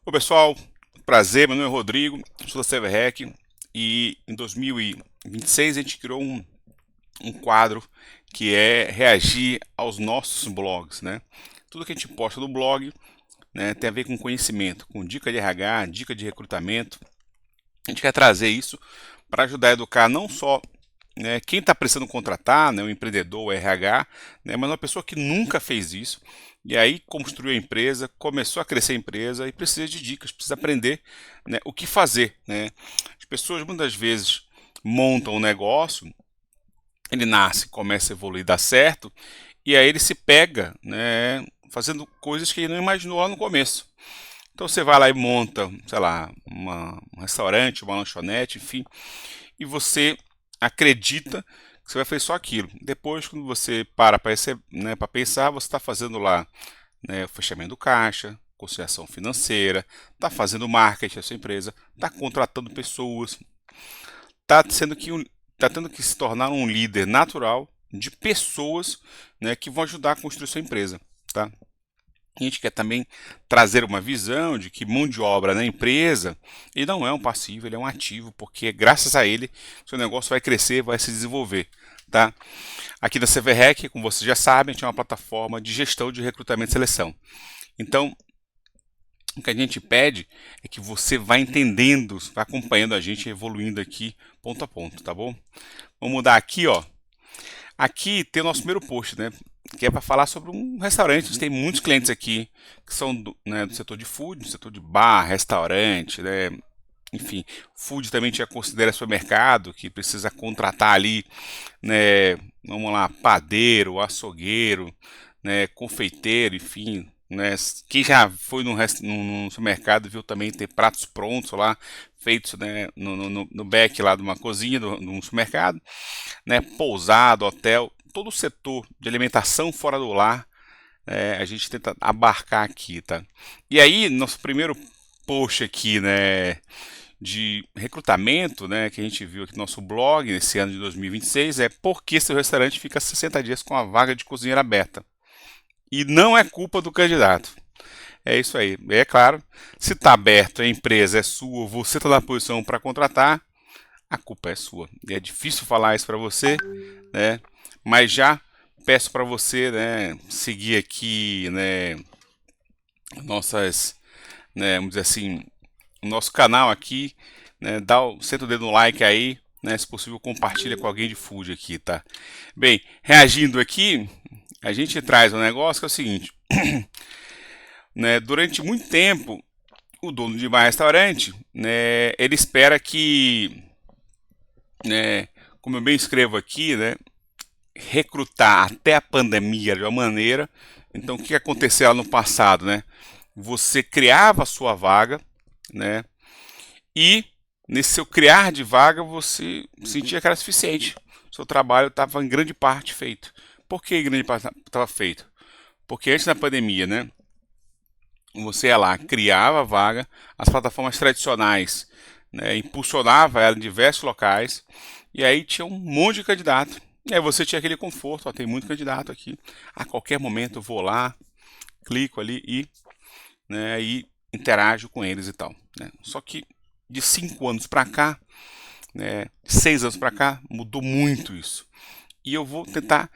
Oi pessoal, prazer, meu nome é Rodrigo, sou da SeverRec e em 2026 a gente criou um quadro que é reagir aos nossos blogs, né? Tudo que a gente posta no blog, né, tem a ver com conhecimento, com dica de RH, dica de recrutamento. A gente quer trazer isso para ajudar a educar não só, né, quem está precisando contratar, né, o empreendedor, o RH, né, mas uma pessoa que nunca fez isso e aí construiu a empresa, começou a crescer a empresa e precisa de dicas, precisa aprender, né, o que fazer, né. As pessoas muitas vezes montam um negócio, ele nasce, começa a evoluir, dá certo, e aí ele se pega, né, fazendo coisas que ele não imaginou lá no começo. Então você vai lá e monta, sei lá, um restaurante, uma lanchonete, enfim, e você acredita que você vai fazer só aquilo. Depois, quando você para para né, pensar, você está fazendo lá, né, o fechamento do caixa, conciliação financeira, está fazendo marketing da sua empresa, está contratando pessoas, está tá tendo que se tornar um líder natural de pessoas, né, que vão ajudar a construir sua empresa. Tá? A gente quer também trazer uma visão de que mão de obra na empresa, ele não é um passivo, ele é um ativo, porque graças a ele seu negócio vai crescer, vai se desenvolver. Tá? Aqui da CVREC, como vocês já sabem, a gente é uma plataforma de gestão de recrutamento e seleção. Então, o que a gente pede é que você vá entendendo, vá acompanhando a gente, evoluindo aqui ponto a ponto, tá bom? Vamos mudar aqui, ó. Aqui tem o nosso primeiro post, né? Que é para falar sobre um restaurante. A gente tem muitos clientes aqui que são né, do setor de food, do setor de bar, restaurante, né? Enfim, food também já considera supermercado, que precisa contratar ali, né? Vamos lá, padeiro, açougueiro, né? Confeiteiro, enfim. Né, quem já foi num supermercado viu também ter pratos prontos lá, feitos, né, no back lá de uma cozinha de um supermercado, né, pousado, hotel, todo o setor de alimentação fora do lar, a gente tenta abarcar aqui, tá? E aí, nosso primeiro post aqui, né, de recrutamento, né, que a gente viu aqui no nosso blog nesse ano de 2026 é por que seu restaurante fica 60 dias com a vaga de cozinheiro aberta. E não é culpa do candidato. É isso aí. É claro, se está aberto, a empresa é sua, você está na posição para contratar, a culpa é sua. E é difícil falar isso para você, né? Mas já peço para você, né, seguir aqui, né, nossas, né, vamos dizer assim, o nosso canal aqui, né, senta o dedo no like aí, né, se possível compartilha com alguém de food aqui, tá? Bem, reagindo aqui, a gente traz um negócio que é o seguinte, né, durante muito tempo, o dono de um restaurante, né, ele espera que, né, como eu bem escrevo aqui, né, recrutar até a pandemia de uma maneira. Então, o que aconteceu lá no passado, né? Você criava a sua vaga, né? E nesse seu criar de vaga, você sentia que era suficiente. Seu trabalho estava em grande parte feito. Por que em grande parte estava feito? Porque antes da pandemia, né? Você ia lá, criava a vaga, as plataformas tradicionais, né, impulsionava ela em diversos locais, e aí tinha um monte de candidato. E aí você tinha aquele conforto, ó, tem muito candidato aqui. A qualquer momento eu vou lá, clico ali e interajo com eles e tal. Né? Só que de 5 anos para cá, né, de 6 anos para cá, mudou muito isso. E eu vou tentar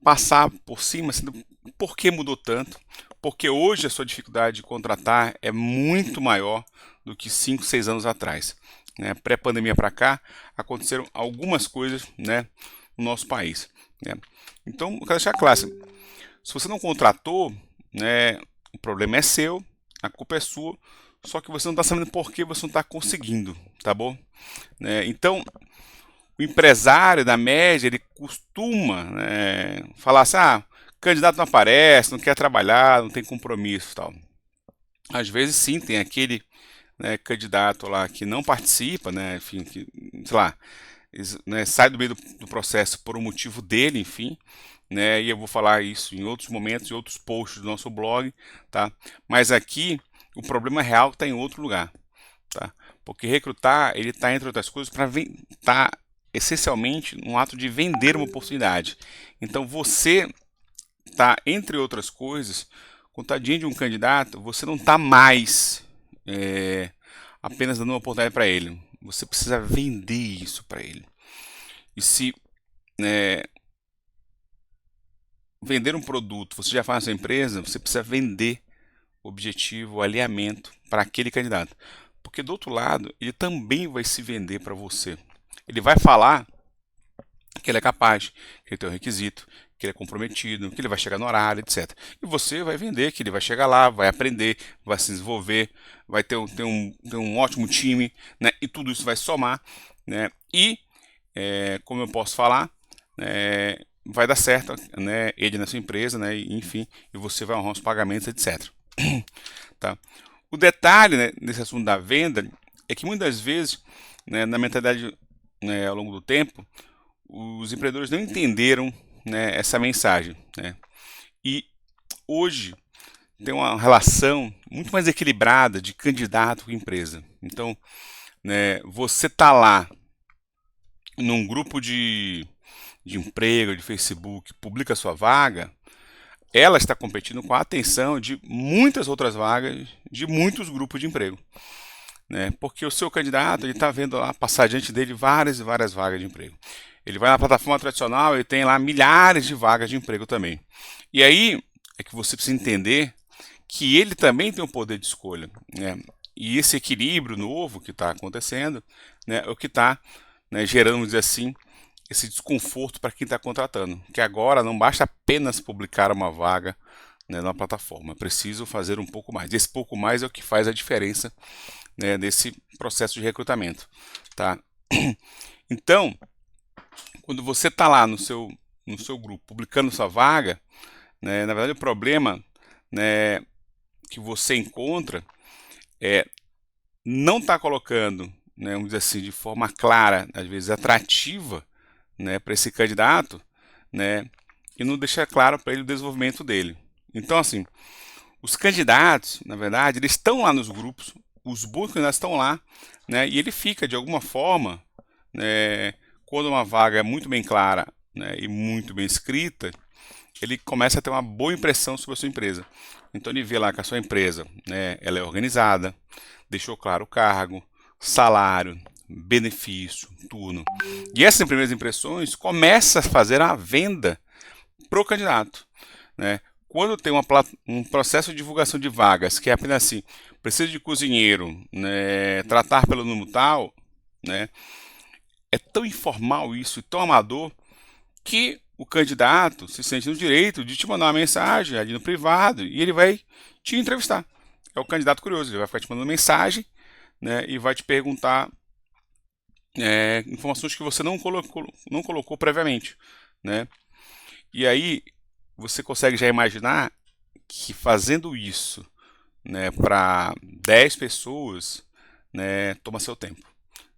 passar por cima assim, do por que mudou tanto, porque hoje a sua dificuldade de contratar é muito maior do que 5, 6 anos atrás. Né? Pré-pandemia para cá, aconteceram algumas coisas, né, no nosso país. Né? Então, eu quero deixar claro, se você não contratou, né, o problema é seu, a culpa é sua, só que você não está sabendo por que você não está conseguindo, tá bom? Né? Então, o empresário, da média, ele costuma, né, falar assim, candidato não aparece, não quer trabalhar, não tem compromisso e tal. Às vezes sim, tem aquele, né, candidato lá que não participa, né, enfim, que, sei lá, né, sai do meio do processo por um motivo dele, enfim, né, e eu vou falar isso em outros momentos, em outros posts do nosso blog, tá? Mas aqui o problema real está em outro lugar, tá? Porque recrutar, ele está, entre outras coisas, para tá essencialmente um ato de vender uma oportunidade. Então você tá, entre outras coisas, com tadinho de um candidato, você não está mais apenas dando uma oportunidade para ele. Você precisa vender isso para ele. E se vender um produto, você já faz na sua empresa, você precisa vender o objetivo, o alinhamento para aquele candidato. Porque do outro lado, ele também vai se vender para você. Ele vai falar que ele é capaz, que ele tem um requisito, que ele é comprometido, que ele vai chegar no horário, etc. E você vai vender que ele vai chegar lá, vai aprender, vai se desenvolver, vai ter um ótimo time, né? E tudo isso vai somar, né? E, como eu posso falar, vai dar certo, né? Ele na sua empresa, né? E, enfim, e você vai honrar os pagamentos, etc. Tá? O detalhe, né, nesse assunto da venda é que muitas vezes, né, na mentalidade, né, ao longo do tempo, os empreendedores não entenderam, né, essa mensagem, né? E hoje tem uma relação muito mais equilibrada de candidato com empresa. Então, né, você tá lá num grupo de emprego, de Facebook, publica a sua vaga, ela está competindo com a atenção de muitas outras vagas, de muitos grupos de emprego, né? Porque o seu candidato, ele está vendo lá passar diante dele várias e várias vagas de emprego. Ele vai na plataforma tradicional e tem lá milhares de vagas de emprego também. E aí é que você precisa entender que ele também tem um poder de escolha, né? E esse equilíbrio novo que está acontecendo, né, é o que está, né, gerando, vamos dizer assim, esse desconforto para quem está contratando, que agora não basta apenas publicar uma vaga, né, na plataforma, é preciso fazer um pouco mais. Esse pouco mais é o que faz a diferença, né, desse processo de recrutamento, tá? Então, quando você está lá no seu grupo publicando sua vaga, né, na verdade o problema, né, que você encontra é não estar colocando, né, vamos dizer assim, de forma clara, às vezes atrativa, né, para esse candidato, né, e não deixar claro para ele o desenvolvimento dele. Então, assim, os candidatos, na verdade, eles estão lá nos grupos, os bons candidatos estão lá, né, e ele fica, de alguma forma, né, quando uma vaga é muito bem clara, né, e muito bem escrita, ele começa a ter uma boa impressão sobre a sua empresa. Então ele vê lá que a sua empresa, né, ela é organizada, deixou claro o cargo, salário, benefício, turno. E essas primeiras impressões começam a fazer a venda para o candidato, né? Quando tem um processo de divulgação de vagas que é apenas assim, precisa de cozinheiro, né, tratar pelo número tal, né, é tão informal isso e tão amador que o candidato se sente no direito de te mandar uma mensagem ali no privado e ele vai te entrevistar. É o candidato curioso, ele vai ficar te mandando mensagem, né, e vai te perguntar informações que você não colocou previamente, né? E aí você consegue já imaginar que fazendo isso, né, para 10 pessoas, né, toma seu tempo,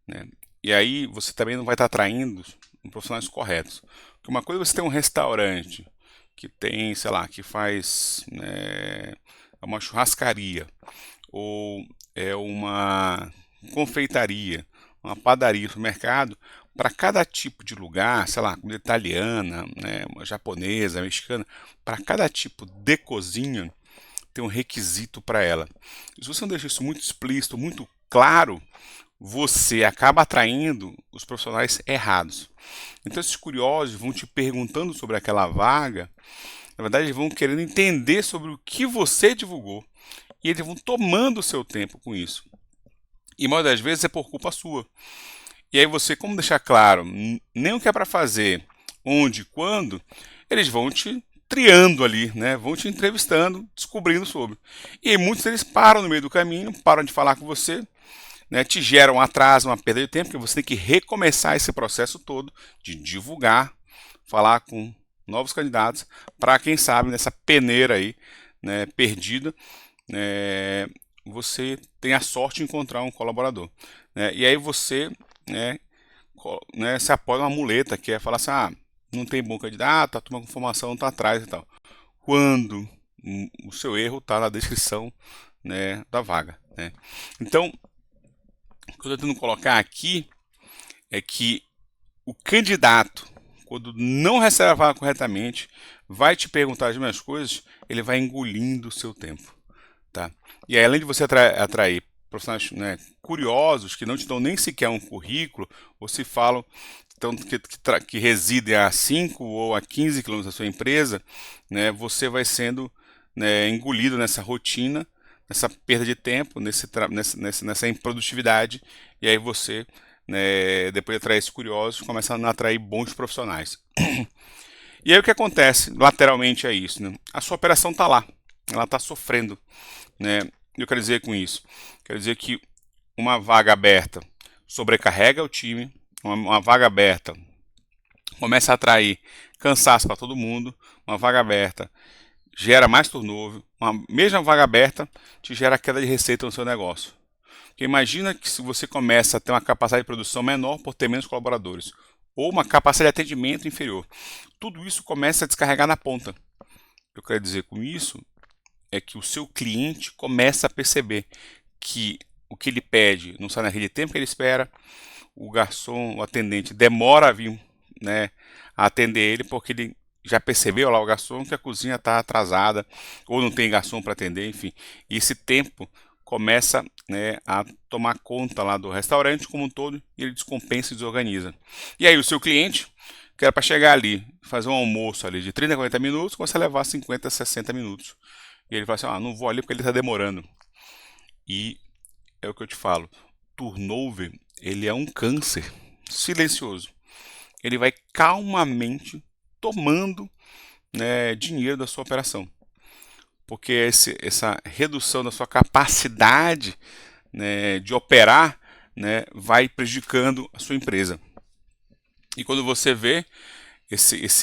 né? E aí você também não vai estar atraindo profissionais corretos. Porque uma coisa é você ter um restaurante que tem, sei lá, que faz, né, uma churrascaria ou é uma confeitaria, uma padaria, um supermercado, para cada tipo de lugar, sei lá, comida italiana, né, uma japonesa, mexicana, para cada tipo de cozinha tem um requisito para ela. E se você não deixa isso muito explícito, muito claro, você acaba atraindo os profissionais errados. Então esses curiosos vão te perguntando sobre aquela vaga, na verdade eles vão querendo entender sobre o que você divulgou e eles vão tomando o seu tempo com isso. E a maioria das vezes é por culpa sua. E aí você, como deixar claro, nem o que é para fazer, onde, quando, eles vão te triando ali, né? Vão te entrevistando, descobrindo sobre. E aí muitos deles param no meio do caminho, param de falar com você, né? Te geram um atraso, uma perda de tempo, porque você tem que recomeçar esse processo todo de divulgar, falar com novos candidatos, para quem sabe nessa peneira aí, né, perdida, você tem a sorte de encontrar um colaborador, né? E aí você, se apoia uma muleta que é falar assim, não tem bom candidato, a turma com formação está atrás e tal. Quando o seu erro está na descrição, né, da vaga, né? Então, o que eu estou tentando colocar aqui é que o candidato, quando não recebe a vaga corretamente, vai te perguntar as mesmas coisas, ele vai engolindo o seu tempo, tá? E aí, além de você atrair profissionais, né, curiosos, que não te dão nem sequer um currículo, ou se falam então, que residem a 5 ou a 15 quilômetros da sua empresa, né, você vai sendo, né, engolido nessa rotina, nessa perda de tempo, nessa improdutividade, e aí você, né, depois de atrair esses curiosos, começa a atrair bons profissionais. E aí o que acontece lateralmente é isso, né? A sua operação está lá, ela está sofrendo, né? Eu quero dizer com isso, quero dizer que uma vaga aberta sobrecarrega o time, uma vaga aberta começa a atrair cansaço para todo mundo, uma vaga aberta gera mais turnover, uma mesma vaga aberta te gera queda de receita no seu negócio. Porque imagina que se você começa a ter uma capacidade de produção menor por ter menos colaboradores, ou uma capacidade de atendimento inferior, tudo isso começa a descarregar na ponta. Eu quero dizer com isso é que o seu cliente começa a perceber que o que ele pede não sai naquele tempo que ele espera, o garçom, o atendente demora a vir, né, a atender ele porque ele já percebeu lá o garçom que a cozinha está atrasada ou não tem garçom para atender, enfim. E esse tempo começa, né, a tomar conta lá do restaurante como um todo e ele descompensa e desorganiza. E aí o seu cliente, que era para chegar ali, fazer um almoço ali de 30 a 40 minutos, começa a levar 50 a 60 minutos. E ele fala assim, não vou ali porque ele está demorando. E é o que eu te falo, turnover, ele é um câncer silencioso. Ele vai calmamente tomando, né, dinheiro da sua operação. Porque essa redução da sua capacidade, né, de operar, né, vai prejudicando a sua empresa. E quando você vê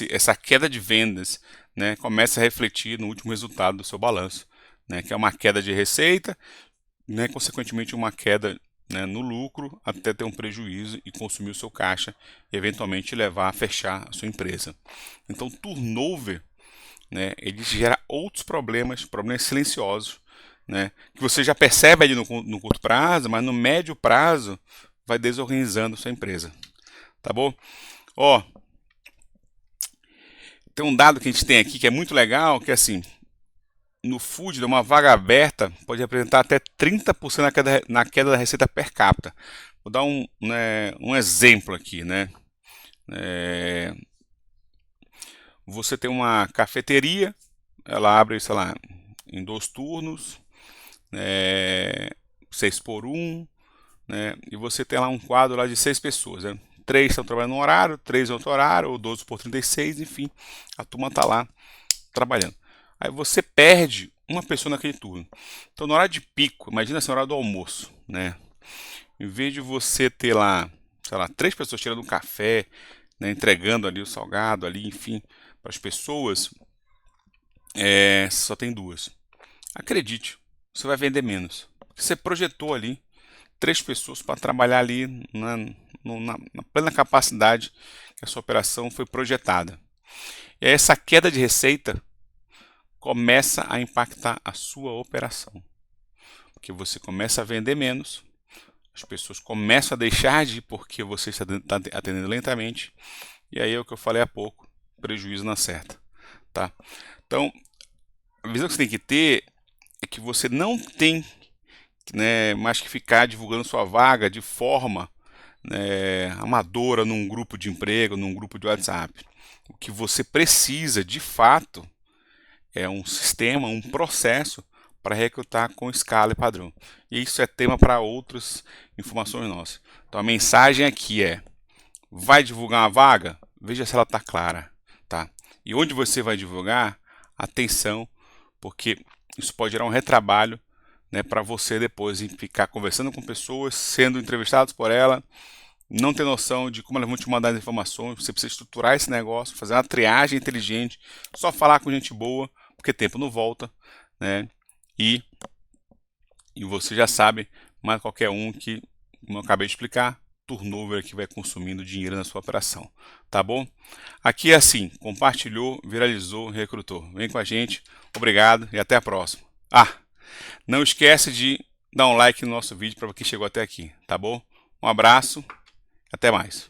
essa queda de vendas, né, começa a refletir no último resultado do seu balanço, né, que é uma queda de receita, né, consequentemente uma queda, né, no lucro, até ter um prejuízo e consumir o seu caixa e eventualmente levar a fechar a sua empresa. Então, turnover, né, ele gera outros problemas silenciosos, né, que você já percebe ali no curto prazo, mas no médio prazo vai desorganizando a sua empresa. Tá bom? Ó, tem um dado que a gente tem aqui que é muito legal, que é assim, no food, uma vaga aberta pode representar até 30% na queda da receita per capita. Vou dar um exemplo aqui, né? Você tem uma cafeteria, ela abre, sei lá, em 2 turnos, 6 por 1, né? E você tem lá um quadro lá de 6 pessoas, né? 3 estão trabalhando no horário, 3 em outro horário, ou 12 por 36, enfim, a turma está lá trabalhando. Aí você perde uma pessoa naquele turno. Então, na hora de pico, imagina assim, na hora do almoço, né? Em vez de você ter lá, sei lá, 3 pessoas tirando um café, né, entregando ali o salgado, ali, enfim, para as pessoas, só tem 2. Acredite, você vai vender menos. Você projetou ali 3 pessoas para trabalhar ali na plena capacidade que a sua operação foi projetada. E aí essa queda de receita começa a impactar a sua operação. Porque você começa a vender menos, as pessoas começam a deixar de ir porque você está atendendo lentamente, e aí é o que eu falei há pouco, prejuízo na certa. Tá? Então, a visão que você tem que ter é que você não tem, né, mais que ficar divulgando sua vaga de forma, né, amadora num grupo de emprego, num grupo de WhatsApp. O que você precisa, de fato, é um sistema, um processo para recrutar com escala e padrão. E isso é tema para outras informações nossas. Então a mensagem aqui é: vai divulgar uma vaga? Veja se ela está clara, tá? E onde você vai divulgar, atenção, porque isso pode gerar um retrabalho, né, para você depois ficar conversando com pessoas, sendo entrevistados por ela, não ter noção de como elas vão te mandar as informações. Você precisa estruturar esse negócio, fazer uma triagem inteligente, só falar com gente boa, porque tempo não volta, né? E você já sabe, mais qualquer um que, como eu acabei de explicar, turnover que vai consumindo dinheiro na sua operação, tá bom? Aqui é assim, compartilhou, viralizou, recrutou. Vem com a gente, obrigado e até a próxima. Não esquece de dar um like no nosso vídeo para quem chegou até aqui, tá bom? Um abraço, até mais.